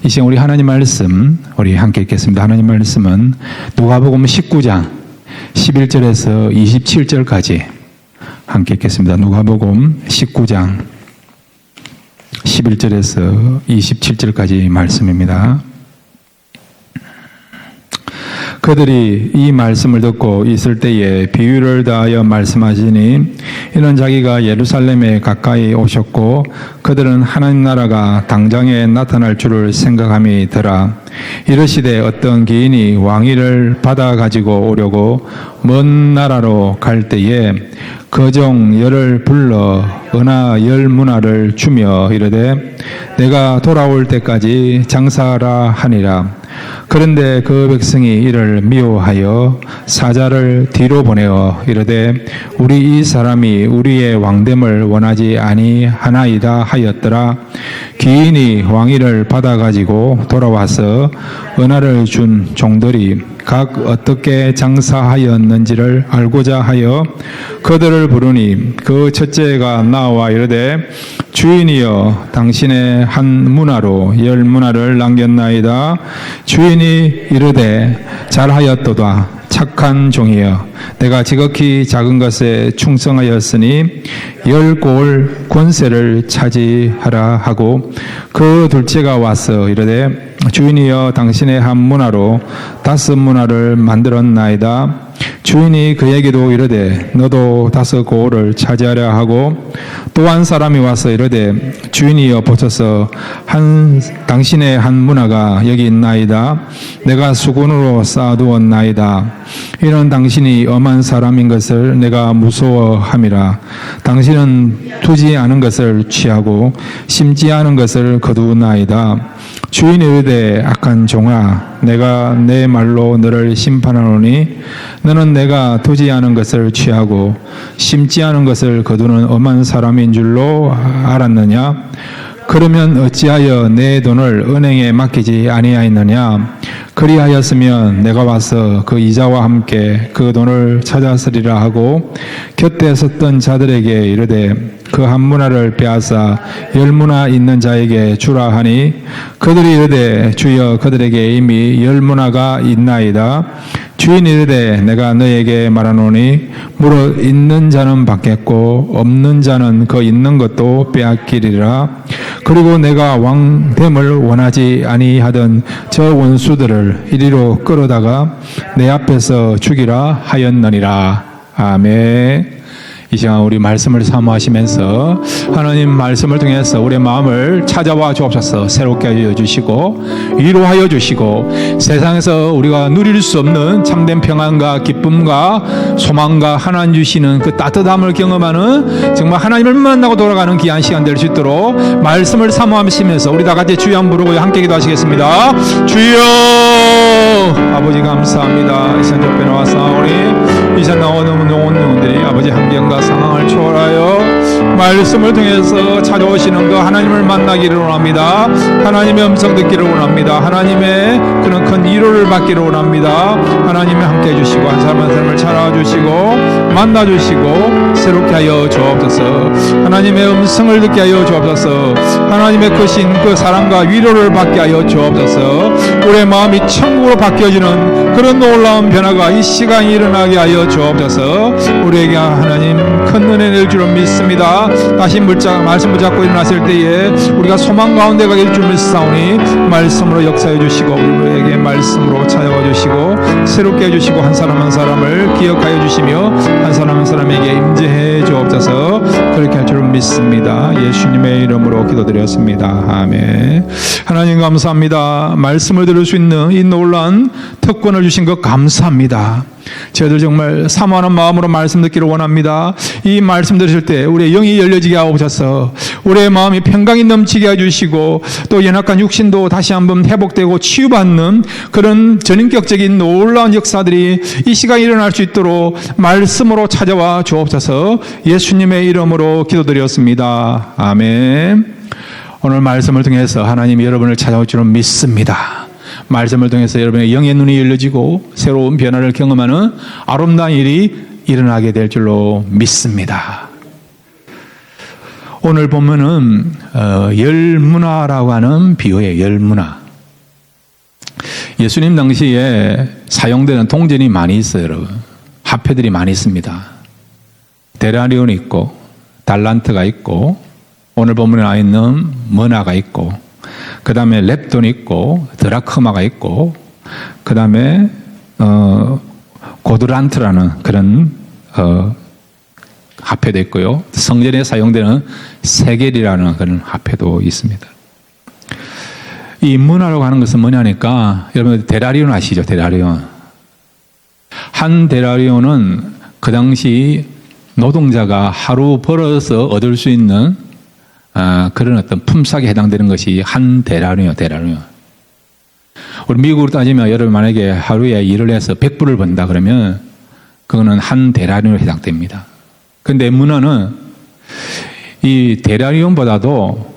이 시간 우리 하나님 말씀 우리 함께 읽겠습니다. 하나님 말씀은 누가복음 19장 11절에서 27절까지 함께 읽겠습니다. 누가복음 19장 11절에서 27절까지 말씀입니다. 그들이 이 말씀을 듣고 있을 때에 비유를 다하여 말씀하시니 이는 자기가 예루살렘에 가까이 오셨고 그들은 하나님 나라가 당장에 나타날 줄을 생각함이더라. 이르시되 어떤 기인이 왕위를 받아 가지고 오려고 먼 나라로 갈 때에 거종 열을 불러 은하 10문화를 주며 이르되 내가 돌아올 때까지 장사하라 하니라. 그런데 그 백성이 이를 미워하여 사자를 뒤로 보내어 이르되 우리 이 사람이 우리의 왕됨을 원하지 아니하나이다 하였더라. 귀인이 왕위를 받아 가지고 돌아와서 은하를 준 종들이 각 어떻게 장사하였는지를 알고자 하여 그들을 부르니 그 첫째가 나와 이르되 주인이여 당신의 한 문화로 10문화를 남겼나이다. 주인이 이르되 잘하였도다. 착한 종이여 내가 지극히 작은 것에 충성하였으니 10고을 권세를 차지하라 하고 그 둘째가 와서 이르되 주인이여 당신의 한 문화로 5문화를 만들었나이다. 주인이 그에게도 이르되 너도 5고을을 차지하려 하고 또 한 사람이 와서 이르되 주인이여 보소서 당신의 한 문화가 여기 있나이다. 내가 수건으로 쌓아두었나이다. 이는 당신이 엄한 사람인 것을 내가 무서워함이라. 당신은 투지 않은 것을 취하고 심지 않은 것을 거두나이다. 주인이 이르되 악한 종아 내가 내 말로 너를 심판하노니 너는 내가 투지 않은 것을 취하고 심지 않은 것을 거두는 엄한 사람인 줄로 알았느냐? 그러면 어찌하여 내 돈을 은행에 맡기지 아니하였느냐? 그리하였으면 내가 와서 그 이자와 함께 그 돈을 찾았으리라 하고 곁에 섰던 자들에게 이르되 그 한 문화를 빼앗아 10문화 있는 자에게 주라 하니 그들이 이르되 주여 그들에게 이미 10문화가 있나이다. 주인이 이르되 내가 너에게 말하노니 무릇 있는 자는 받겠고 없는 자는 그 있는 것도 빼앗기리라. 그리고 내가 왕됨을 원하지 아니하던 저 원수들을 이리로 끌어다가 내 앞에서 죽이라 하였느니라. 아멘. 이 시간 우리 말씀을 사모하시면서 하나님 말씀을 통해서 우리의 마음을 찾아와 주옵소서. 새롭게 하여 주시고 위로하여 주시고 세상에서 우리가 누릴 수 없는 참된 평안과 기쁨과 소망과 하나님 주시는 그 따뜻함을 경험하는 정말 하나님을 만나고 돌아가는 귀한 시간 될 수 있도록 말씀을 사모하시면서 우리 다 같이 주여 한번 부르고 함께 기도하시겠습니다. 주여 아버지 감사합니다. 이 시간 옆에 나와사오니 이 시간 나오는 영혼들이 아버지 환경과 상황을 초월하여 말씀을 통해서 찾아오시는 그 하나님을 만나기를 원합니다. 하나님의 음성 듣기를 원합니다. 하나님의 그런 큰 위로를 받기를 원합니다. 하나님이 함께 해주시고 한 사람 한 사람을 찾아주시고 만나주시고 새롭게 하여 주옵소서. 하나님의 음성을 듣게 하여 주옵소서. 하나님의 크신 그 사랑과 위로를 받게 하여 주옵소서. 우리의 마음이 천국으로 바뀌어지는 그런 놀라운 변화가 이 시간에 일어나게 하여 주옵소서. 우리에게 하나님 큰 은혜 낼 줄을 믿습니다. 다시 말씀 붙잡고 일어났을 때에 우리가 소망 가운데 가길 줄 믿사오니 말씀으로 역사해 주시고 우리에게 말씀으로 찾아와 주시고 새롭게 해주시고 한 사람 한 사람을 기억하여 주시며 한 사람 한 사람에게 임재해 주옵소서. 그렇게 할 줄 믿습니다. 예수님의 이름으로 기도드렸습니다. 아멘. 하나님 감사합니다. 말씀을 들을 수 있는 이 놀라운 특권을 주신 것 감사합니다. 저희들 정말 사모하는 마음으로 말씀 듣기를 원합니다. 이 말씀 들으실 때 우리의 영이 열려지게 하옵소서. 우리의 마음이 평강이 넘치게 해주시고 또 연약한 육신도 다시 한번 회복되고 치유받는 그런 전인격적인 놀라운 역사들이 이 시간에 일어날 수 있도록 말씀으로 찾아와 주옵소서. 예수님의 이름으로 기도드렸습니다. 아멘. 오늘 말씀을 통해서 하나님이 여러분을 찾아올 줄은 믿습니다. 말씀을 통해서 여러분의 영의 눈이 열려지고 새로운 변화를 경험하는 아름다운 일이 일어나게 될 줄로 믿습니다. 오늘 보면은 열문화라고 하는 비유예요. 열문화. 예수님 당시에 사용되는 동전이 많이 있어요, 여러분. 화폐들이 많이 있습니다. 데나리온이 있고, 달란트가 있고, 오늘 본문에 나와 있는 머나가 있고, 그 다음에 렙돈이 있고, 드라크마가 있고, 그 다음에 고드란트라는 그런 화폐도 있고요. 성전에 사용되는 세겔이라는 그런 화폐도 있습니다. 이 문화라고 하는 것은 뭐냐니까, 여러분 데나리온 아시죠? 데나리온. 한 데나리온은 그 당시 노동자가 하루 벌어서 얻을 수 있는 그런 어떤 품삯에 해당되는 것이 한 데나리온, 데나리온. 우리 미국으로 따지면 여러분 만약에 하루에 일을 해서 100불을 번다 그러면 그거는 한 데나리온에 해당됩니다. 근데 문화는 이 데나리온보다도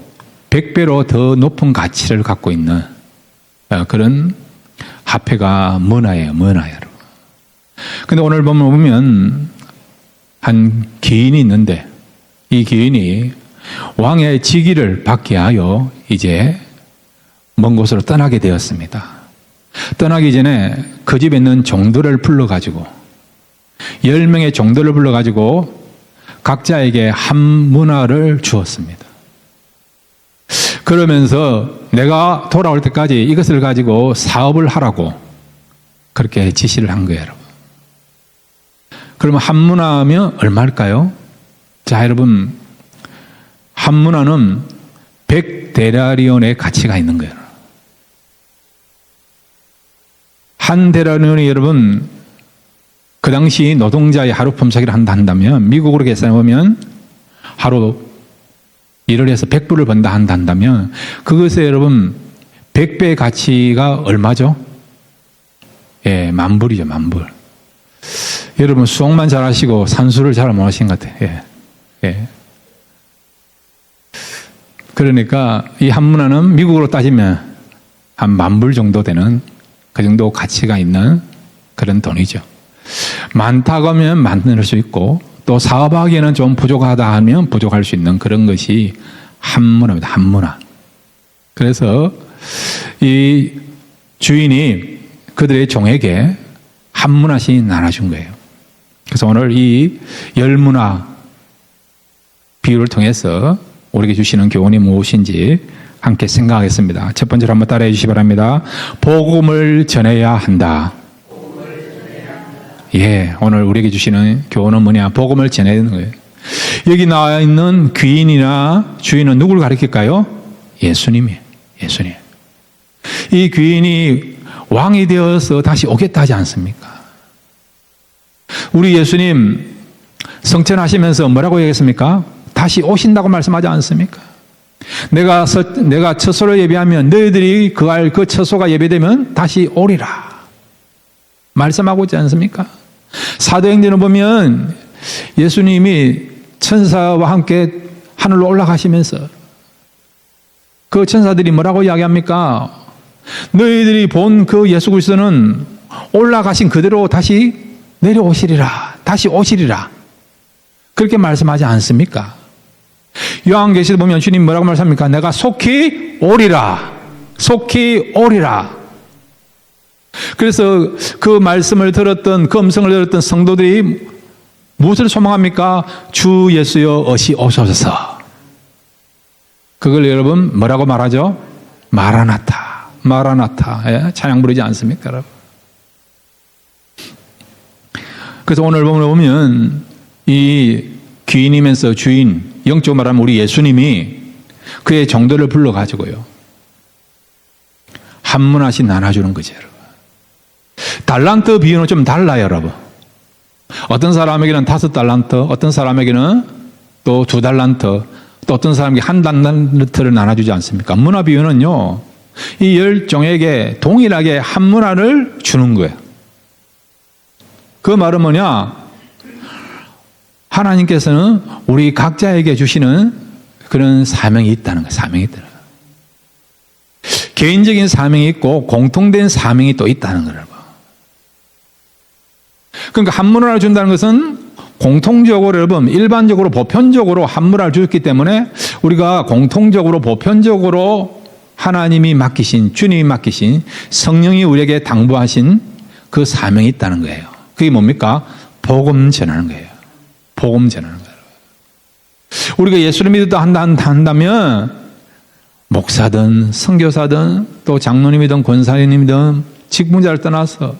100배로 더 높은 가치를 갖고 있는 그런 화폐가 머나예요, 머나예요. 근데 오늘 보면 한 귀인이 있는데 이 귀인이 왕의 직위를 받게 하여 이제 먼 곳으로 떠나게 되었습니다. 떠나기 전에 그 집에 있는 종들을 불러가지고 10명의 종들을 불러가지고 각자에게 한 문화를 주었습니다. 그러면서 내가 돌아올 때까지 이것을 가지고 사업을 하라고 그렇게 지시를 한 거예요, 여러분. 그러면 한 문화면 얼마일까요? 자, 여러분, 한 문화는 100데나리온의 가치가 있는 거예요. 한 데나리온이 여러분, 그 당시 노동자의 하루 품삯을 한다면, 미국으로 계산해보면 하루 일을 해서 100불을 번다 한다면, 그것에 여러분, 100배의 가치가 얼마죠? 예, 10,000불이죠, 10,000불. 여러분, 수학만 잘하시고 산수를 잘 못하신 것 같아요. 예, 예. 그러니까 이 한 문화는 미국으로 따지면 한 10,000불 정도 되는 그 정도 가치가 있는 그런 돈이죠. 많다고 하면 만들 수 있고 또 사업하기에는 좀 부족하다 하면 부족할 수 있는 그런 것이 한 문화입니다. 한 문화. 그래서 이 주인이 그들의 종에게 한 문화씩 나눠준 거예요. 그래서 오늘 이 10문화 비유를 통해서 우리에게 주시는 교훈이 무엇인지 함께 생각하겠습니다. 첫 번째로 한번 따라해 주시기 바랍니다. 복음을 전해야 한다. 예, 오늘 우리에게 주시는 교훈은 뭐냐? 복음을 전해야 되는 거예요. 여기 나와 있는 귀인이나 주인은 누구를 가리킬까요? 예수님이에요. 예수님. 이 귀인이 왕이 되어서 다시 오겠다 하지 않습니까? 우리 예수님 성천하시면서 뭐라고 얘기했습니까? 다시 오신다고 말씀하지 않습니까? 내가 처소를 예비하면 너희들이 그할 그 처소가 예배되면 다시 오리라 말씀하고 있지 않습니까? 사도행전을 보면 예수님이 천사와 함께 하늘로 올라가시면서 그 천사들이 뭐라고 이야기합니까? 너희들이 본 그 예수 그리스도는 올라가신 그대로 다시 내려오시리라, 다시 오시리라 그렇게 말씀하지 않습니까? 요한계시록 보면 주님 뭐라고 말씀합니까? 내가 속히 오리라, 속히 오리라. 그래서 그 말씀을 들었던, 그 음성을 들었던 성도들이 무엇을 소망합니까? 주 예수여 어시 오소서. 그걸 여러분 뭐라고 말하죠? 마라나타, 마라나타. 예? 찬양 부르지 않습니까, 여러분? 그래서 오늘 보면 이 귀인이면서 주인, 영적으로 말하면 우리 예수님이 그의 정도를 불러가지고요 한 문화씩 나눠주는 거죠, 여러분. 달란트 비유는 좀 달라요, 여러분. 어떤 사람에게는 5달란트, 어떤 사람에게는 또 2달란트, 또 어떤 사람에게 1달란트를 나눠주지 않습니까? 문화 비유는요, 이 10종에게 동일하게 한 문화를 주는 거예요. 그 말은 뭐냐? 하나님께서는 우리 각자에게 주시는 그런 사명이 있다는 거예요. 사명이 있다는 거예요. 개인적인 사명이 있고 공통된 사명이 또 있다는 거예요. 그러니까 한 문화를 준다는 것은 공통적으로 여러분 일반적으로 보편적으로 한 문화를 주었기 때문에 우리가 공통적으로 보편적으로 하나님이 맡기신, 주님이 맡기신, 성령이 우리에게 당부하신 그 사명이 있다는 거예요. 그게 뭡니까? 복음 전하는 거예요. 복음 전하는 거예요. 우리가 예수를 믿었다 한다면 목사든 선교사든 또 장로님이든 권사님이든 직분자를 떠나서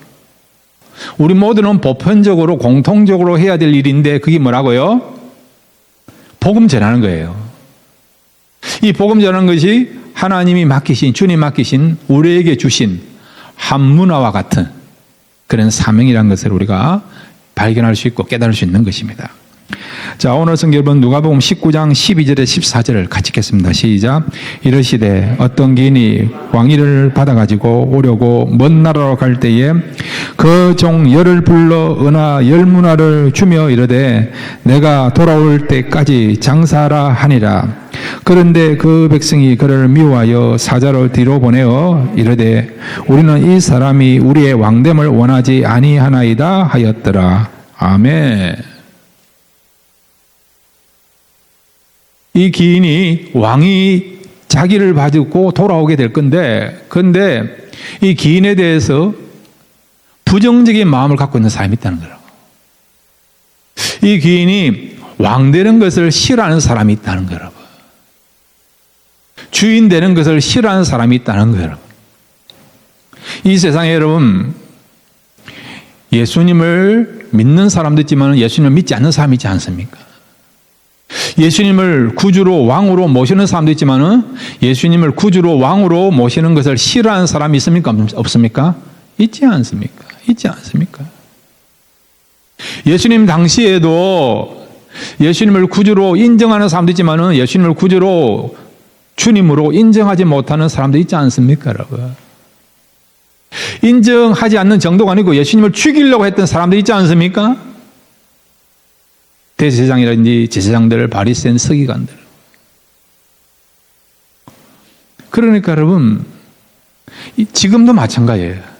우리 모두는 보편적으로 공통적으로 해야 될 일인데 그게 뭐라고요? 복음 전하는 거예요. 이 복음 전하는 것이 하나님이 맡기신, 주님 맡기신 우리에게 주신 한문화와 같은 그런 사명이라는 것을 우리가 발견할 수 있고 깨달을 수 있는 것입니다. 자, 오늘 성경은 누가복음 19장 12절에 14절을 같이 읽겠습니다. 시작. 이르시되 어떤 기인이 왕위를 받아가지고 오려고 먼 나라로 갈 때에 그 종 열을 불러 은하 열문화를 주며 이르되 내가 돌아올 때까지 장사하라 하니라. 그런데 그 백성이 그를 미워하여 사자를 뒤로 보내어 이르되 우리는 이 사람이 우리의 왕됨을 원하지 아니하나이다 하였더라. 아멘. 이 기인이 왕이 자기를 봐주고 돌아오게 될 건데, 그런데 이 기인에 대해서 부정적인 마음을 갖고 있는 사람이 있다는 거라고. 이 기인이 왕 되는 것을 싫어하는 사람이 있다는 거라고. 주인 되는 것을 싫어하는 사람이 있다는 거라고. 이 세상에 여러분, 예수님을 믿는 사람도 있지만 예수님을 믿지 않는 사람이 있지 않습니까? 예수님을 구주로 왕으로 모시는 사람도 있지만 예수님을 구주로 왕으로 모시는 것을 싫어하는 사람이 있습니까? 없습니까? 있지 않습니까? 있지 않습니까? 예수님 당시에도 예수님을 구주로 인정하는 사람도 있지만 예수님을 구주로 주님으로 인정하지 못하는 사람도 있지 않습니까? 여러분? 인정하지 않는 정도가 아니고 예수님을 죽이려고 했던 사람도 있지 않습니까? 대제사장이라든지 제사장들, 바리새인, 서기관들. 그러니까 여러분, 지금도 마찬가지예요.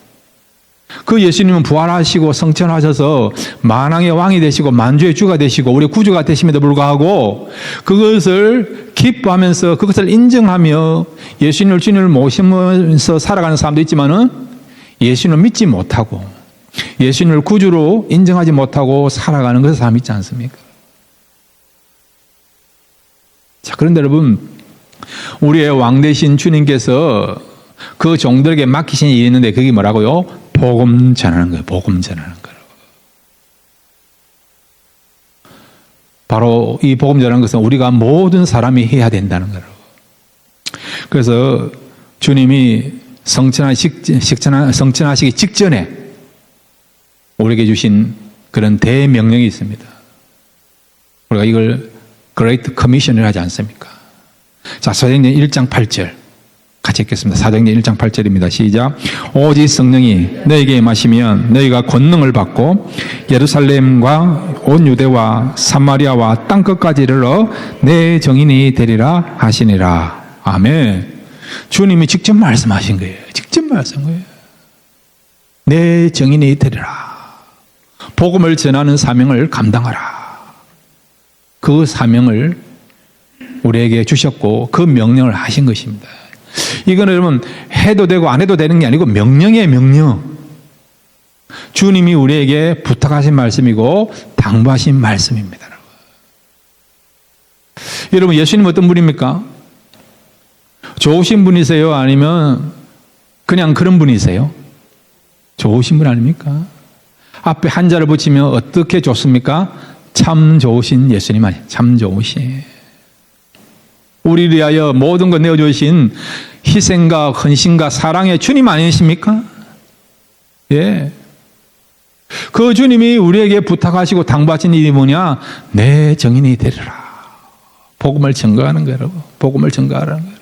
그 예수님은 부활하시고 성천하셔서 만왕의 왕이 되시고 만주의 주가 되시고 우리 구주가 되심에도 불구하고 그것을 기뻐하면서 그것을 인정하며 예수님을 주님을 모시면서 살아가는 사람도 있지만은 예수님을 믿지 못하고 예수님을 구주로 인정하지 못하고 살아가는 그 사람이 있지 않습니까? 자, 그런데 여러분, 우리의 왕 되신 주님께서 그 종들에게 맡기신 일이 있는데 그게 뭐라고요? 복음 전하는 거예요. 복음 전하는 거예요. 바로 이 복음 전하는 것은 우리가 모든 사람이 해야 된다는 거예요. 그래서 주님이 성천하시기 직전에 우리에게 주신 그런 대명령이 있습니다. 우리가 이걸 Great Commission을 하지 않습니까? 자, 사도행전 1장 8절 같이 읽겠습니다. 사도행전 1장 8절입니다. 시작. 오직 성령이 너에게 임하시면 너희가 권능을 받고 예루살렘과 온 유대와 사마리아와 땅끝까지 이르러 내 정인이 되리라 하시니라. 아멘. 주님이 직접 말씀하신 거예요. 직접 말씀한 거예요. 내 정인이 되리라. 복음을 전하는 사명을 감당하라. 그 사명을 우리에게 주셨고 그 명령을 하신 것입니다. 이거는 여러분 해도 되고 안 해도 되는 게 아니고 명령이에요. 명령. 주님이 우리에게 부탁하신 말씀이고 당부하신 말씀입니다. 여러분 예수님 어떤 분입니까? 좋으신 분이세요? 아니면 그냥 그런 분이세요? 좋으신 분 아닙니까? 앞에 한자를 붙이면 어떻게 좋습니까? 참 좋으신 예수님 아니에요. 참 좋으신. 우리를 위하여 모든 것 내어주신 희생과 헌신과 사랑의 주님 아니십니까? 예. 그 주님이 우리에게 부탁하시고 당부하신 일이 뭐냐? 내 정인이 되리라. 복음을 증거하는 거예요. 복음을 증거하라는 거예요.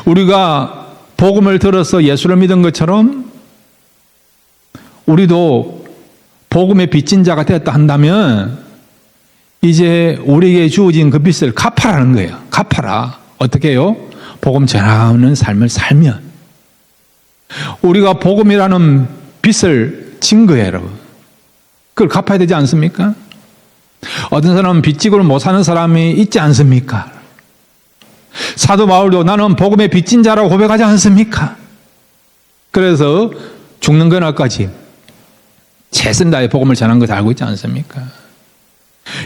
우리가 복음을 들어서 예수를 믿은 것처럼 우리도 복음의 빚진 자가 되었다 한다면 이제 우리에게 주어진 그 빚을 갚아라는 거예요. 갚아라. 어떻게 해요? 복음 전하는 삶을 살면 우리가 복음이라는 빚을 진 거예요, 여러분. 그걸 갚아야 되지 않습니까? 어떤 사람은 빚지고를 못 사는 사람이 있지 않습니까? 사도 바울도 나는 복음의 빚진 자라고 고백하지 않습니까? 그래서 죽는 그날까지 최선 다해 복음을 전한 것 알고 있지 않습니까?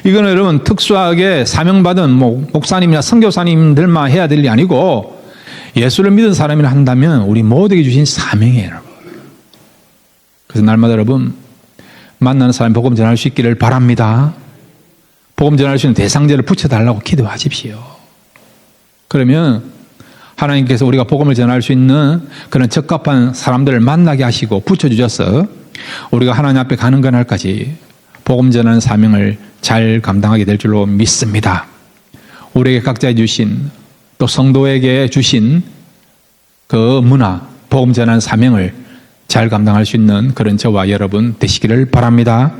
이거는 여러분 특수하게 사명받은 목사님이나 선교사님들만 해야 될 일이 아니고 예수를 믿은 사람이라 한다면 우리 모두에게 주신 사명이에요, 여러분. 그래서 날마다 여러분 만나는 사람 복음 전할 수 있기를 바랍니다. 복음 전할 수 있는 대상자를 붙여달라고 기도하십시오. 그러면 하나님께서 우리가 복음을 전할 수 있는 그런 적합한 사람들을 만나게 하시고 붙여주셔서 우리가 하나님 앞에 가는 그날까지 복음 전하는 사명을 잘 감당하게 될 줄로 믿습니다. 우리에게 각자 주신 또 성도에게 주신 그 문화, 복음 전하는 사명을 잘 감당할 수 있는 그런 저와 여러분 되시기를 바랍니다.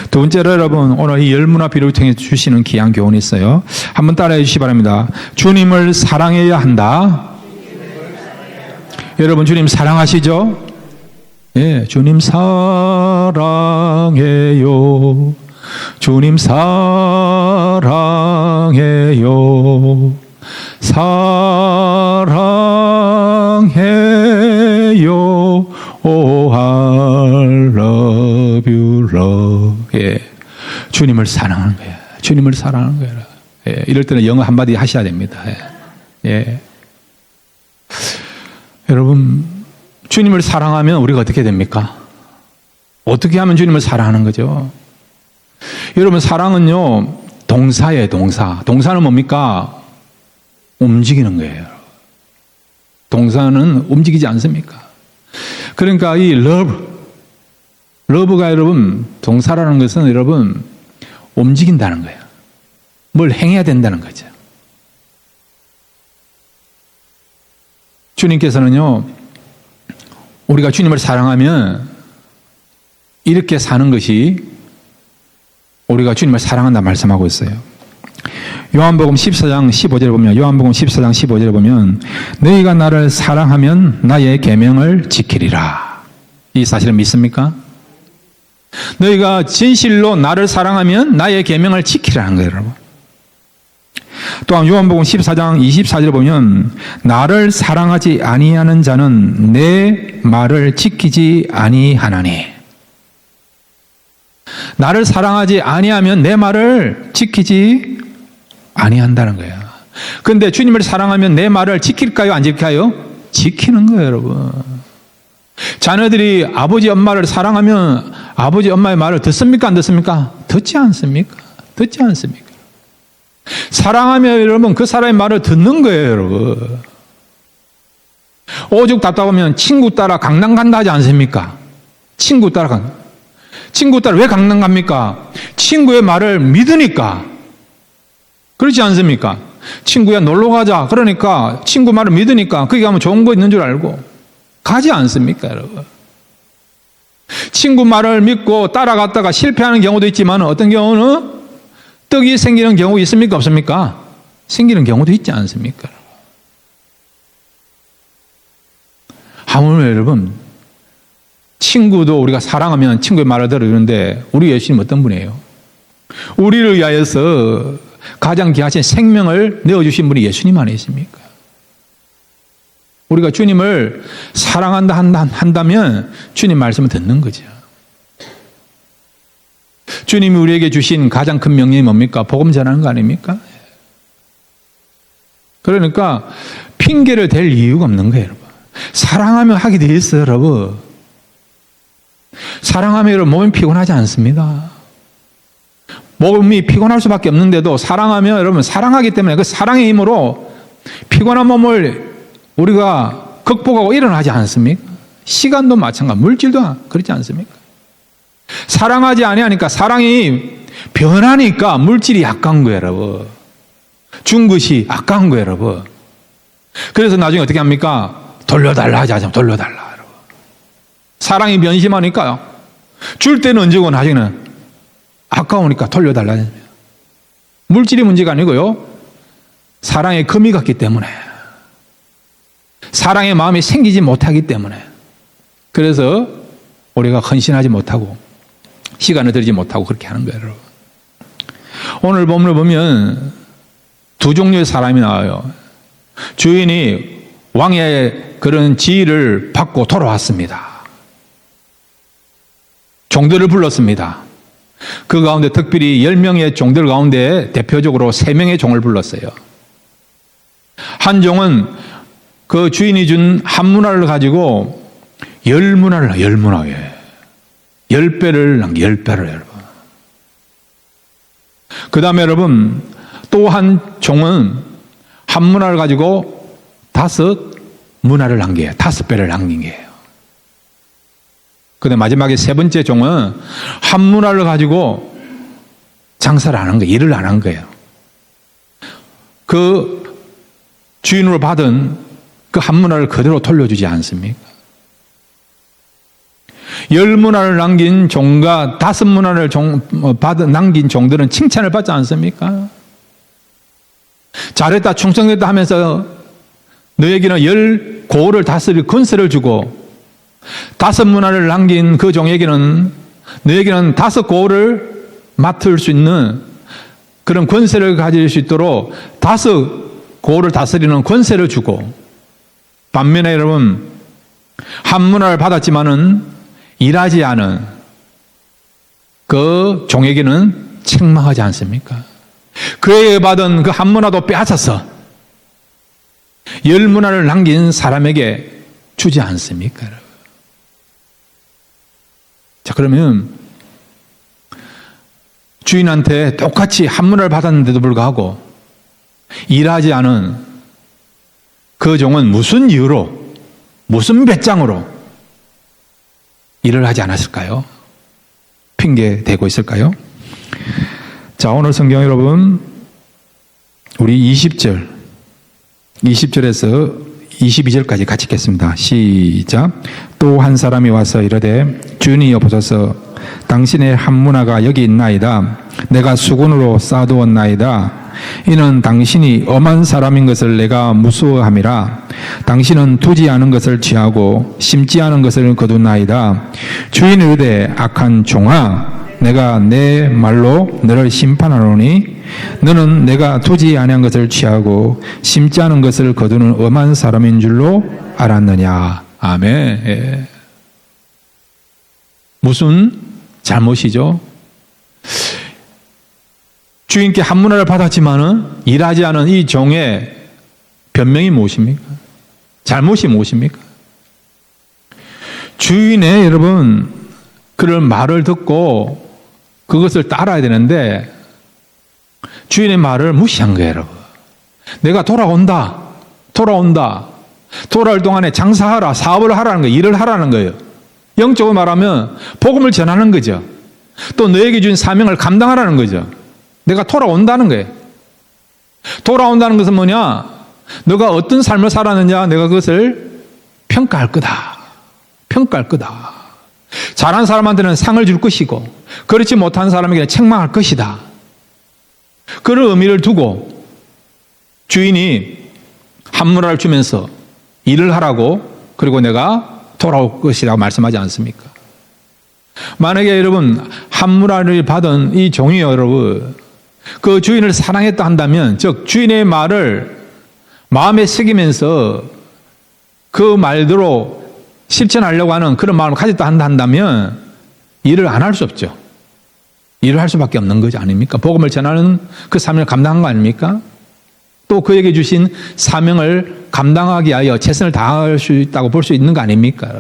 두 번째로 여러분 오늘 이 열문화 비료를 통해 주시는 귀한 교훈이 있어요. 한번 따라해 주시기 바랍니다. 주님을 사랑해야 한다. 여러분 주님 사랑하시죠? 예, 주님 사랑해요. 주님 사랑해요. 사랑해요. Oh, I love you, Lord. 예, 주님을 사랑하는 거야. 주님을 사랑하는 거야. 예, 이럴 때는 영어 한마디 하셔야 됩니다. 예. 여러분, 주님을 사랑하면 우리가 어떻게 됩니까? 어떻게 하면 주님을 사랑하는 거죠? 여러분, 사랑은요, 동사예요, 동사. 동사는 뭡니까? 움직이는 거예요. 동사는 움직이지 않습니까? 그러니까 이 러브가 여러분, 동사라는 것은 여러분, 움직인다는 거예요. 뭘 행해야 된다는 거죠. 주님께서는요, 우리가 주님을 사랑하면 이렇게 사는 것이 우리가 주님을 사랑한다 말씀하고 있어요. 요한복음 14장 15절에 보면, 요한복음 14장 15절에 보면, 너희가 나를 사랑하면 나의 계명을 지키리라. 이 사실을 믿습니까? 너희가 진실로 나를 사랑하면 나의 계명을 지키라는 거예요, 여러분. 또한 요한복음 14장 24절에 보면, 나를 사랑하지 아니하는 자는 내 말을 지키지 아니하나니. 나를 사랑하지 아니하면 내 말을 지키지 아니한다는 거예요. 그런데 주님을 사랑하면 내 말을 지킬까요? 안 지킬까요? 지키는 거예요, 여러분. 자녀들이 아버지 엄마를 사랑하면 아버지 엄마의 말을 듣습니까? 안 듣습니까? 듣지 않습니까? 듣지 않습니까? 사랑하면 여러분 그 사람의 말을 듣는 거예요, 여러분. 오죽 답답하면 친구 따라 강남 간다 하지 않습니까? 친구 따라 간다. 친구 따라 왜 강남 갑니까? 친구의 말을 믿으니까. 그렇지 않습니까? 친구야 놀러 가자. 그러니까 친구 말을 믿으니까 거기 가면 좋은 거 있는 줄 알고 가지 않습니까, 여러분? 친구 말을 믿고 따라갔다가 실패하는 경우도 있지만 어떤 경우는 떡이 생기는 경우 있습니까, 없습니까? 생기는 경우도 있지 않습니까? 하물며 여러분, 친구도 우리가 사랑하면 친구의 말을 들어주는데 우리 예수님 어떤 분이에요? 우리를 위하여서 가장 귀하신 생명을 내어주신 분이 예수님 아니십니까? 우리가 주님을 사랑한다 한다면 주님 말씀을 듣는 거죠. 주님이 우리에게 주신 가장 큰 명령이 뭡니까? 복음 전하는 거 아닙니까? 그러니까 핑계를 댈 이유가 없는 거예요, 여러분. 사랑하면 하게 돼 있어요, 여러분. 사랑하면 여러분 몸이 피곤하지 않습니다. 몸이 피곤할 수밖에 없는데도 사랑하면 여러분 사랑하기 때문에 그 사랑의 힘으로 피곤한 몸을 우리가 극복하고 일어나지 않습니까? 시간도 마찬가지, 물질도 그렇지 않습니까? 사랑하지 아니하니까 사랑이 변하니까 물질이 약한 거예요, 여러분. 준 것이 아까운 거예요, 여러분. 그래서 나중에 어떻게 합니까? 돌려달라 하지 않습니까? 돌려달라, 여러분. 사랑이 변심하니까요. 줄 때는 얹고 나중에는 아까우니까 돌려달라 하지 않습니까? 물질이 문제가 아니고요. 사랑의 금이 갔기 때문에, 사랑의 마음이 생기지 못하기 때문에, 그래서 우리가 헌신하지 못하고 시간을 들이지 못하고 그렇게 하는 거예요, 여러분. 오늘 본문을 보면 두 종류의 사람이 나와요. 주인이 왕의 그런 지위를 받고 돌아왔습니다. 종들을 불렀습니다. 그 가운데 특별히 10명의 종들 가운데 대표적으로 3명의 종을 불렀어요. 한 종은 그 주인이 준 한 문화를 가지고 10문화를, 10배를, 여러분. 그 다음에 여러분, 또 한 종은 한 문화를 가지고 5문화를 남겨요. 5배를 남긴 거예요. 근데 마지막에 3번째 종은 한 문화를 가지고 장사를 안 한 거예요. 일을 안 한 거예요. 그 주인으로 받은 그 한 문화를 그대로 돌려주지 않습니까? 10문화를 남긴 종과 5문화를 남긴 종들은 칭찬을 받지 않습니까? 잘했다, 충성했다 하면서 너에게는 10고을을 다스릴 권세를 주고 5문화를 남긴 그 종에게는 너에게는 5고을을 맡을 수 있는 그런 권세를 가질 수 있도록 5고을을 다스리는 권세를 주고, 반면에 여러분, 한 문화를 받았지만은 일하지 않은 그 종에게는 책망하지 않습니까? 그에게 받은 그 한 문화도 빼앗아서 10문화를 남긴 사람에게 주지 않습니까? 자, 그러면 주인한테 똑같이 한 문화를 받았는데도 불구하고 일하지 않은 그 종은 무슨 이유로, 무슨 배짱으로 일을 하지 않았을까요? 핑계 대고 있을까요? 자, 오늘 성경 여러분, 우리 20절에서 22절까지 같이 읽겠습니다. 시작. 또 한 사람이 와서 이르되 주인이여 보소서, 당신의 한 문화가 여기 있나이다. 내가 수군으로 쌓아두었나이다. 이는 당신이 엄한 사람인 것을 내가 무수함이라. 당신은 두지 않은 것을 취하고 심지 않은 것을 거두나이다. 주인이 이르되 악한 종아, 내가 내 말로 너를 심판하노니 너는 내가 두지 아니한 것을 취하고 심지 않은 것을 거두는 엄한 사람인 줄로 알았느냐. 아멘. 예. 무슨 잘못이죠? 주인께 한 문화를 받았지만은 일하지 않은 이 종의 변명이 무엇입니까? 잘못이 무엇입니까? 주인의 여러분 그런 말을 듣고 그것을 따라야 되는데 주인의 말을 무시한 거예요, 여러분. 내가 돌아온다. 돌아올 동안에 장사하라, 사업을 하라는 거예요. 일을 하라는 거예요. 영적으로 말하면 복음을 전하는 거죠. 또 너에게 준 사명을 감당하라는 거죠. 내가 돌아온다는 거예요. 돌아온다는 것은 뭐냐? 너가 어떤 삶을 살았느냐, 내가 그것을 평가할 거다. 잘한 사람한테는 상을 줄 것이고, 그렇지 못한 사람에게는 책망할 것이다. 그런 의미를 두고 주인이 한 문화를 주면서 일을 하라고, 그리고 내가 돌아올 것이라고 말씀하지 않습니까? 만약에 여러분 한 문화를 받은 이 종이 여러분 그 주인을 사랑했다 한다면, 즉 주인의 말을 마음에 새기면서 그 말대로 실천하려고 하는 그런 마음을 가졌다 한다면 일을 안 할 수 없죠. 일을 할 수밖에 없는 거지 아닙니까? 복음을 전하는 그 사명을 감당한 거 아닙니까? 또 그에게 주신 사명을 감당하기 위하여 최선을 다할 수 있다고 볼 수 있는 거 아닙니까?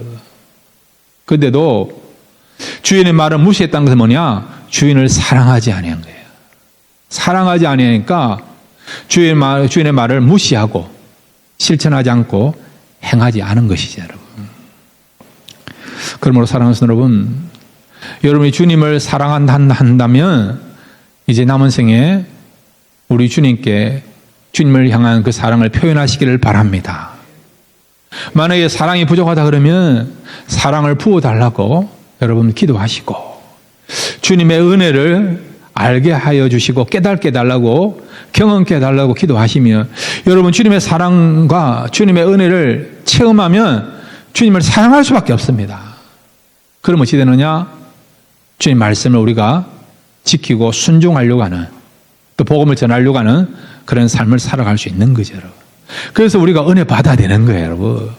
그런데도 주인의 말을 무시했다는 것은 뭐냐? 주인을 사랑하지 아니한 거예요. 사랑하지 아니하니까 주인의 말을 무시하고 실천하지 않고 행하지 않은 것이죠, 여러분. 그러므로 사랑하는 여러분, 여러분이 주님을 사랑한다면 이제 남은 생에 우리 주님께 주님을 향한 그 사랑을 표현하시기를 바랍니다. 만약에 사랑이 부족하다 그러면 사랑을 부어달라고 여러분 기도하시고, 주님의 은혜를 알게 하여 주시고 깨닫게 해달라고, 경험케 해달라고 기도하시면, 여러분 주님의 사랑과 주님의 은혜를 체험하면 주님을 사랑할 수밖에 없습니다. 그럼 어찌 되느냐? 주님 말씀을 우리가 지키고 순종하려고 하는, 또 복음을 전하려고 하는 그런 삶을 살아갈 수 있는 거죠, 여러분. 그래서 우리가 은혜 받아야 되는 거예요, 여러분.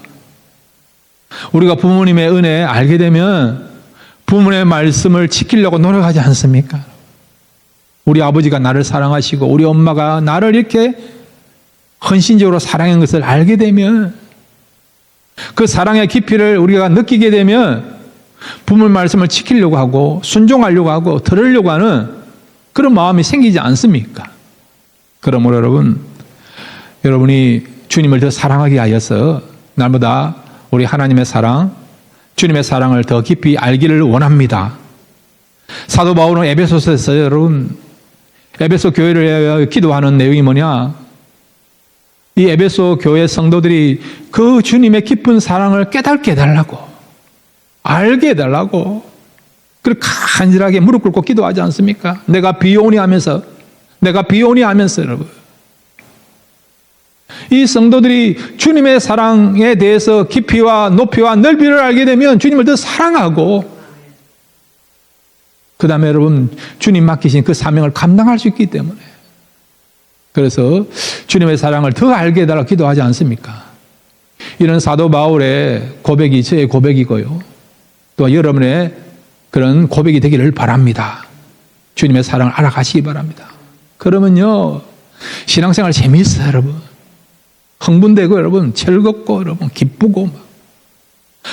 우리가 부모님의 은혜 알게 되면 부모님의 말씀을 지키려고 노력하지 않습니까? 우리 아버지가 나를 사랑하시고 우리 엄마가 나를 이렇게 헌신적으로 사랑한 것을 알게 되면 그 사랑의 깊이를 우리가 느끼게 되면 부모의 말씀을 지키려고 하고 순종하려고 하고 들으려고 하는 그런 마음이 생기지 않습니까? 그러므로 여러분이 주님을 더 사랑하게 하여서 날마다 우리 하나님의 사랑, 주님의 사랑을 더 깊이 알기를 원합니다. 사도 바울은 에베소서에서 여러분 에베소 교회를 위하여 기도하는 내용이 뭐냐? 이 에베소 교회 성도들이 그 주님의 깊은 사랑을 깨닫게 해달라고, 알게 해달라고 그렇게 간절하게 무릎 꿇고 기도하지 않습니까? 내가 비오니 하면서 여러분, 이 성도들이 주님의 사랑에 대해서 깊이와 높이와 넓이를 알게 되면 주님을 더 사랑하고 그 다음에 여러분 주님 맡기신 그 사명을 감당할 수 있기 때문에, 그래서 주님의 사랑을 더 알게 해달라고 기도하지 않습니까? 이런 사도 바울의 고백이 저의 고백이고요, 또 여러분의 그런 고백이 되기를 바랍니다. 주님의 사랑을 알아가시기 바랍니다. 그러면요 신앙생활 재미있어요, 여러분. 흥분되고 여러분 즐겁고 여러분 기쁘고 막.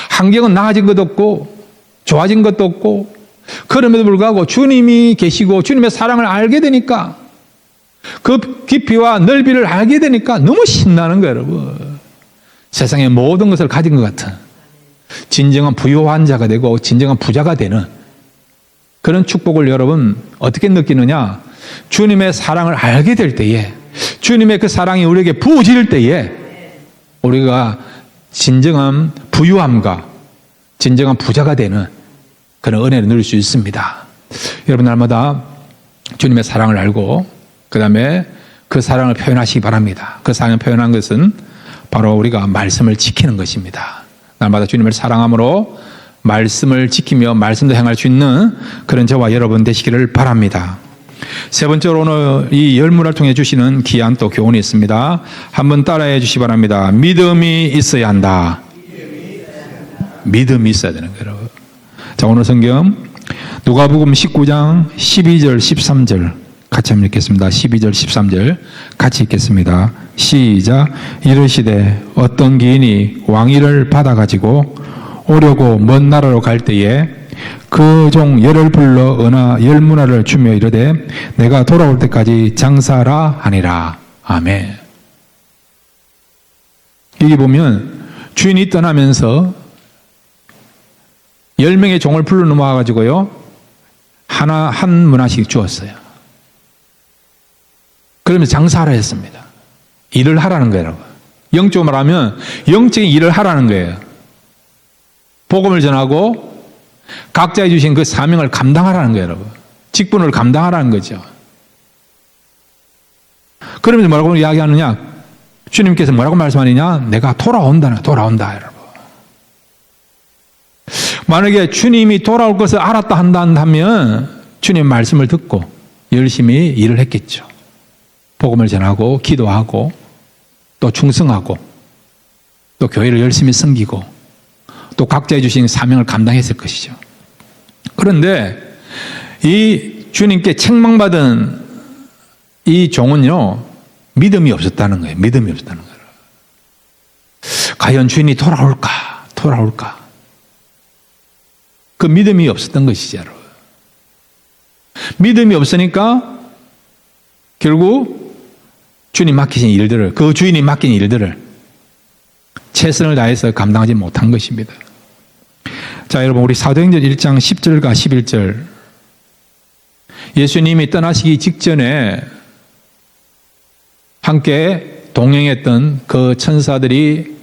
환경은 나아진 것도 없고 좋아진 것도 없고, 그럼에도 불구하고 주님이 계시고 주님의 사랑을 알게 되니까, 그 깊이와 넓이를 알게 되니까 너무 신나는 거예요, 여러분. 세상의 모든 것을 가진 것 같은 진정한 부유한 자가 되고 진정한 부자가 되는 그런 축복을 여러분 어떻게 느끼느냐? 주님의 사랑을 알게 될 때에, 주님의 그 사랑이 우리에게 부어질 때에 우리가 진정한 부유함과 진정한 부자가 되는 그런 은혜를 누릴 수 있습니다. 여러분 날마다 주님의 사랑을 알고 그 다음에 그 사랑을 표현하시기 바랍니다. 그 사랑을 표현한 것은 바로 우리가 말씀을 지키는 것입니다. 날마다 주님을 사랑함으로 말씀을 지키며 말씀도 행할 수 있는 그런 저와 여러분 되시기를 바랍니다. 세 번째로 오늘 이 열문을 통해 주시는 귀한 또 교훈이 있습니다. 한번 따라해 주시기 바랍니다. 믿음이 있어야 한다. 믿음이 있어야 되는 거예요. 자, 오늘 성경 누가복음 19장 12절 13절 같이 한번 읽겠습니다. 12절 13절 같이 읽겠습니다. 시작. 이르시되 어떤 기인이 왕위를 받아가지고 오려고 먼 나라로 갈 때에 그 종 열을 불러 은하 열문화를 주며 이르되 내가 돌아올 때까지 장사하라 하니라. 아멘. 여기 보면 주인이 떠나면서 10명의 종을 불러 놓아가지고요 한 문화씩 주었어요. 그러면서 장사하라 했습니다. 일을 하라는 거예요, 여러분. 영적으로 말하면 영적인 일을 하라는 거예요. 복음을 전하고 각자에 주신 그 사명을 감당하라는 거예요, 여러분. 직분을 감당하라는 거죠. 그러면서 뭐라고 이야기하느냐? 주님께서 뭐라고 말씀하느냐? 내가 돌아온다, 여러분. 만약에 주님이 돌아올 것을 알았다 한다면 주님 말씀을 듣고 열심히 일을 했겠죠. 복음을 전하고 기도하고 또 충성하고 또 교회를 열심히 섬기고 또 각자에 주신 사명을 감당했을 것이죠. 그런데 이 주님께 책망받은 이 종은요 믿음이 없었다는 거예요. 믿음이 없었다는 거예요. 과연 주인이 돌아올까? 그 믿음이 없었던 것이죠, 여러분. 믿음이 없으니까 결국 주님 맡기신 일들을, 그 주인이 맡긴 일들을 최선을 다해서 감당하지 못한 것입니다. 자, 여러분, 우리 사도행전 1장 10절과 11절, 예수님이 떠나시기 직전에 함께 동행했던 그 천사들이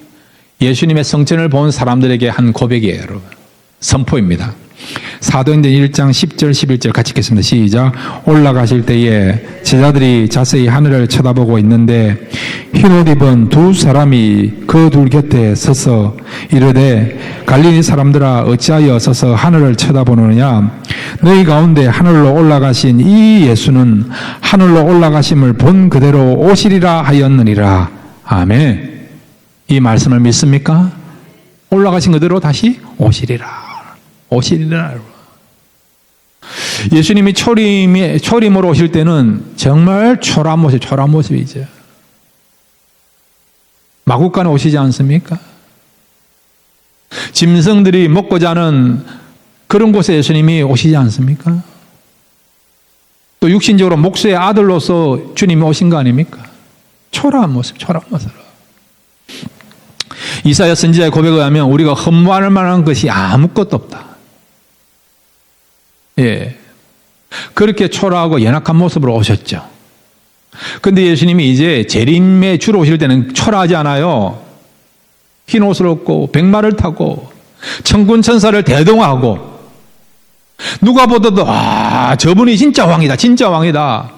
예수님의 성천을 본 사람들에게 한 고백이에요, 여러분. 선포입니다. 사도행전 1장 10절 11절 같이 읽겠습니다. 시작. 올라가실 때에 제자들이 자세히 하늘을 쳐다보고 있는데 흰옷 입은 두 사람이 그 둘 곁에 서서 이르되 갈릴리 사람들아 어찌하여 서서 하늘을 쳐다보느냐? 너희 가운데 하늘로 올라가신 이 예수는 하늘로 올라가심을 본 그대로 오시리라 하였느니라. 아멘. 이 말씀을 믿습니까? 올라가신 그대로 다시 오시리라. 오시리라. 예수님이 초림으로 오실 때는 정말 초라한 모습이죠. 마국간에 오시지 않습니까? 짐승들이 먹고 자는 그런 곳에 예수님이 오시지 않습니까? 또 육신적으로 목수의 아들로서 주님이 오신 거 아닙니까? 초라한 모습으로. 이사야 선지자의 고백에 의하면 우리가 흠모할 만한 것이 아무것도 없다. 예. 그렇게 초라하고 연약한 모습으로 오셨죠. 근데 예수님이 이제 재림의 주로 오실 때는 초라하지 않아요. 흰 옷을 입고 백마를 타고 천군 천사를 대동하고 누가 보더라도 저분이 진짜 왕이다. 진짜 왕이다.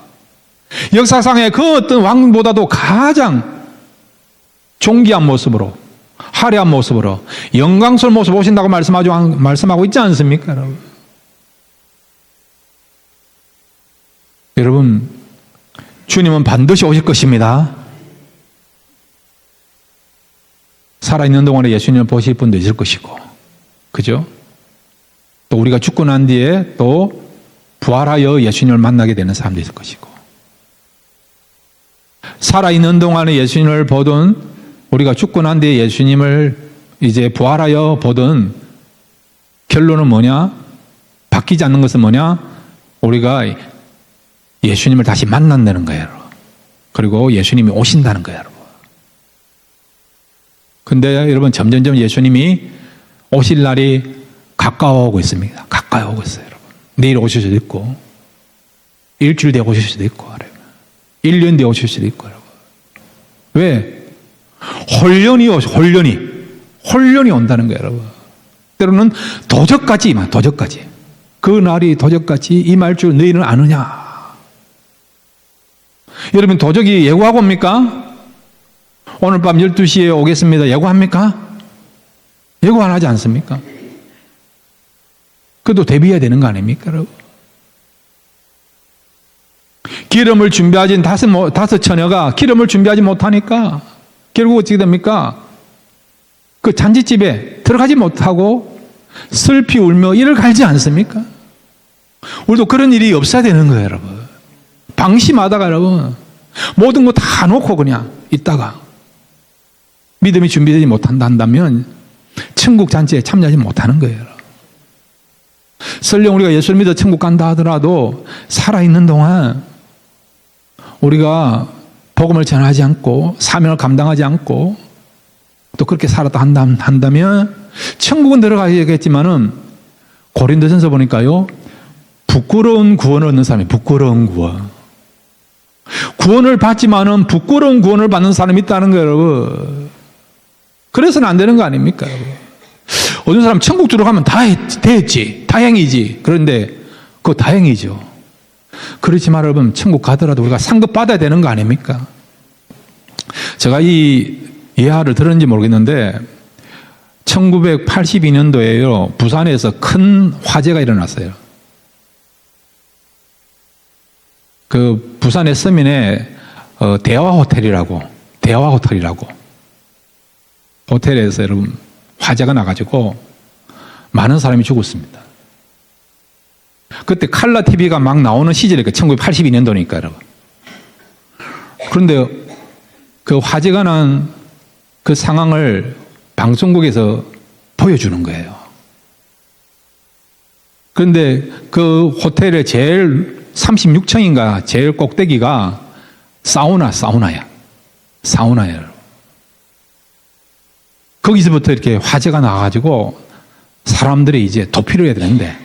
역사상의 그 어떤 왕보다도 가장 존귀한 모습으로 화려한 모습으로 영광스러운 모습으로 오신다고 말씀하고 있지 않습니까? 여러분? 여러분, 주님은 반드시 오실 것입니다. 살아있는 동안에 예수님을 보실 분도 있을 것이고, 그죠? 또 우리가 죽고 난 뒤에 또 부활하여 예수님을 만나게 되는 사람도 있을 것이고, 살아있는 동안에 예수님을 보든 우리가 죽고 난 뒤에 예수님을 이제 부활하여 보든 결론은 뭐냐? 바뀌지 않는 것은 뭐냐? 우리가 예수님을 다시 만난다는 거예요. 그리고 예수님이 오신다는 거예요. 근데 여러분 점점점 예수님이 오실 날이 가까워오고 있습니다. 가까이 오고 있어요. 여러분. 내일 오실 수도 있고 일주일 뒤에 오실 수도 있고 1년 뒤에 오실 수도 있고. 여러분. 왜? 혼련이 온다는 거예요. 여러분. 때로는 도적까지 그 날이 도적같이 임할 줄 너희는 아느냐. 여러분 도적이 예고하고 옵니까? 오늘 밤 12시에 오겠습니다. 예고합니까? 예고 안 하지 않습니까? 그래도 대비해야 되는 거 아닙니까? 여러분? 기름을 준비하진 다섯 처녀가 기름을 준비하지 못하니까 결국 어떻게 됩니까? 그 잔치집에 들어가지 못하고 슬피 울며 이를 갈지 않습니까? 우리도 그런 일이 없어야 되는 거예요, 여러분. 방심하다가 여러분 모든 거 다 놓고 그냥 있다가 믿음이 준비되지 못한다면 천국 잔치에 참여하지 못하는 거예요. 설령 우리가 예수를 믿어 천국 간다 하더라도 살아있는 동안 우리가 복음을 전하지 않고 사명을 감당하지 않고 또 그렇게 살았다 한다면 천국은 들어가야겠지만은 고린도전서 보니까요 부끄러운 구원을 얻는 사람이 부끄러운 구원을 받지만은 부끄러운 구원을 받는 사람이 있다는 거예요, 여러분. 그래서는 안 되는 거 아닙니까, 여러분? 어떤 사람 천국 들어가면 다 됐지, 다행이지. 그런데 그거 다행이죠. 그렇지만 여러분 천국 가더라도 우리가 상급 받아야 되는 거 아닙니까? 제가 이 예화를 들었는지 모르겠는데 1982년도에요 부산에서 큰 화재가 일어났어요. 그 부산의 서민에 대화호텔이라고 호텔에서 여러분 화재가 나가지고 많은 사람이 죽었습니다. 그때 칼라 TV가 막 나오는 시절이니까 1982년도니까 여러분. 그런데 그 화재가 난 그 상황을 방송국에서 보여주는 거예요. 그런데 그 호텔의 제일 36층인가 제일 꼭대기가 사우나야. 거기서부터 이렇게 화재가 나가지고 사람들이 이제 도피를 해야 되는데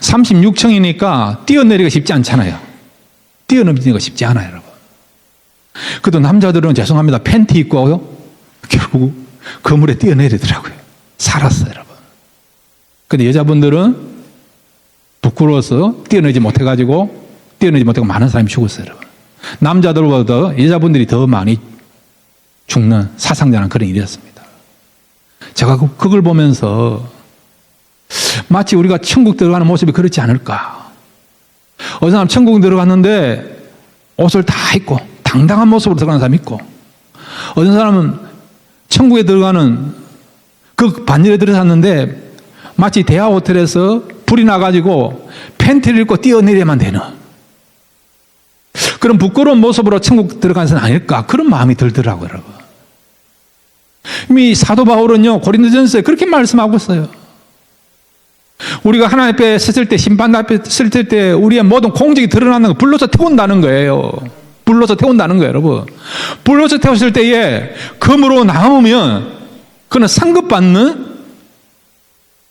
36층이니까 뛰어내리기가 쉽지 않잖아요. 뛰어넘기기가 쉽지 않아요, 여러분. 그래도 남자들은 죄송합니다. 팬티 입고 결국 그물에 뛰어내리더라고요. 살았어요, 여러분. 근데 여자분들은 부끄러워서 뛰어내리지 못하고 많은 사람이 죽었어요, 여러분. 남자들보다 여자분들이 더 많이 죽는 사상자는 그런 일이었습니다. 제가 그걸 보면서 마치 우리가 천국 들어가는 모습이 그렇지 않을까. 어느 사람 천국 들어갔는데 옷을 다 입고 당당한 모습으로 들어가는 사람이 있고 어떤 사람은 천국에 들어가는 그 반열에 들어섰는데 마치 대하 호텔에서 불이 나가지고 팬티를 입고 뛰어내려야만 되는 그런 부끄러운 모습으로 천국 들어간 것은 아닐까 그런 마음이 들더라고요, 여러분. 이미 사도 바울은요 고린도전서에 그렇게 말씀하고 있어요. 우리가 하나님 앞에 섰을 때, 심판 앞에 섰을 때 우리의 모든 공적이 드러나는 거 불러서 태운다는 거예요. 불러서 태운다는 거예요, 여러분. 불러서 태웠을 때에 금으로 남으면 그는 상급받는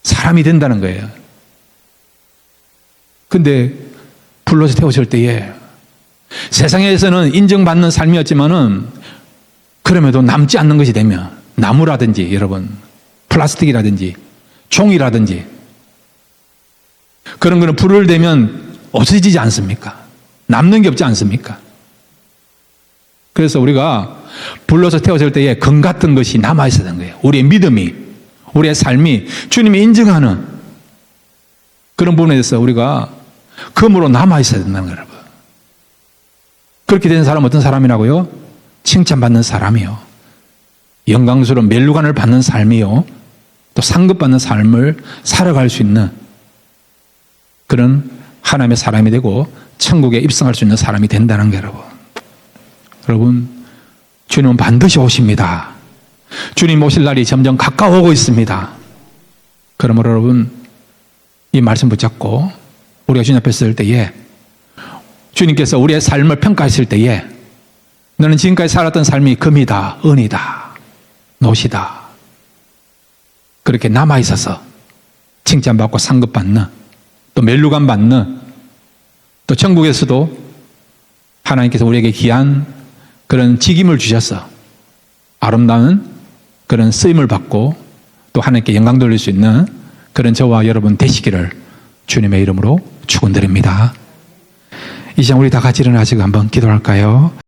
사람이 된다는 거예요. 근데 불러서 태우실 때에 세상에서는 인정받는 삶이었지만은 그럼에도 남지 않는 것이 되면 나무라든지 여러분 플라스틱이라든지 종이라든지 그런 거는 불을 대면 없어지지 않습니까? 남는 게 없지 않습니까? 그래서 우리가 불러서 태워질 때에 금 같은 것이 남아있어야 되는 거예요. 우리의 믿음이, 우리의 삶이 주님이 인정하는 그런 부분에 대해서 우리가 금으로 남아있어야 된다는 거예요, 여러분. 그렇게 된 사람은 어떤 사람이라고요? 칭찬받는 사람이요. 영광스러운 멸류관을 받는 삶이요. 또 상급받는 삶을 살아갈 수 있는 그런 하나님의 사람이 되고 천국에 입성할 수 있는 사람이 된다는 거예요, 여러분. 여러분, 주님은 반드시 오십니다. 주님 오실 날이 점점 가까워오고 있습니다. 그러므로 여러분, 이 말씀 붙잡고 우리가 주님 앞에 설 때에 주님께서 우리의 삶을 평가하실 때에 너는 지금까지 살았던 삶이 금이다, 은이다, 노시다. 그렇게 남아있어서 칭찬받고 상급받는 또 멸류관 받는 또 천국에서도 하나님께서 우리에게 귀한 그런 직임을 주셔서 아름다운 그런 쓰임을 받고 또 하나님께 영광 돌릴 수 있는 그런 저와 여러분 되시기를 주님의 이름으로 축원드립니다. 이 시간 우리 다 같이 일어나시고 한번 기도할까요?